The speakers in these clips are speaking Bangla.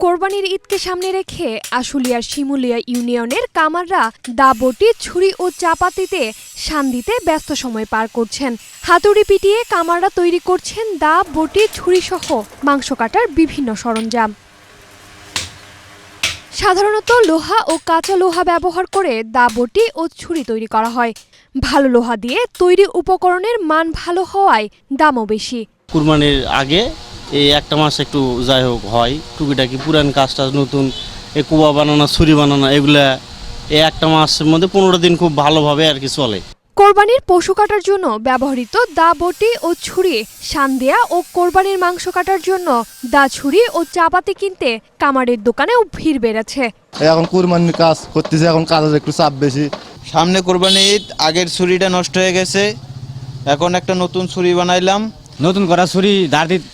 কোরবানির ঈদকে সামনে রেখে আশুলিয়ার শিমুলিয়া ইউনিয়নের কামাররা দা বটি, ছুরি ও চাপাতিতে শান দিতে ব্যস্ত সময় পার করছেন। হাতুড়ি পিটিয়ে কামাররা তৈরি করছেন দা, বটি, ছুরিসহ মাংস কাটার বিভিন্ন সরঞ্জাম। সাধারণত লোহা ও কাঁচা লোহা ব্যবহার করে দা, বটি ও ছুরি তৈরি করা হয়। ভালো লোহা দিয়ে তৈরি উপকরণের মান ভালো হওয়ায় দামও বেশি। কুরবানির আগে এই একটা মাস একটু যাই হোক হয় টুকিটাকি পুরান কাজটা নতুন এই কুবা বানানো, ছুরি বানানো, এগুলা এই একটা মাসের মধ্যে 15 দিন খুব ভালোভাবে আর কি চলে। কোরবানির পশু কাটার জন্য ব্যবহৃত দা, বটি ও ছুরি শান দেয়া ও কোরবানির মাংস কাটার জন্য দা, ছুরি ও চাপাতি কিনতে কামারের দোকানেও ভিড় বেড়েছে। এখন কুরবানির কাজ করতেছে, এখন কাজের একটু চাপ বেশি। সামনে কোরবানি ঈদ, আগের ছুরিটা নষ্ট হয়ে গেছে, এখন একটা নতুন ছুরি বানাইলাম। নতুন করা ছুরি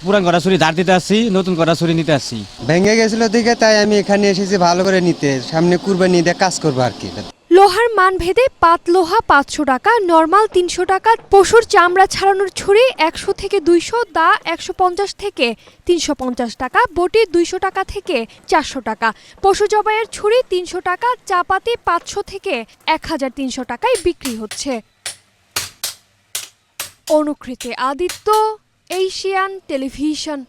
পুরান করা ছুরি ধার দিতে আসছি, নতুন করা ছুরি নিতে আসছি। ভেঙে গেছিল দিকে, তাই আমি এখানে এসেছি ভালো করে নিতে। সামনে কুরবানি ঈদে কাজ করবো আর কি। লোহার মান ভেদে পাত লোহা 500 টাকা, নরমাল 300 টাকা, পশুর চামড়া ছাড়ানোর ছুরি 100 থেকে 200, দা 150 থেকে 350 টাকা, বটি 200 টাকা থেকে 400 টাকা, পশু জবাইয়ের ছুরি 300 টাকা, চাপাতি 500 থেকে 1300 টাকায় বিক্রি হচ্ছে। অনুকৃতি আদিত্য, এশিয়ান টেলিভিশন।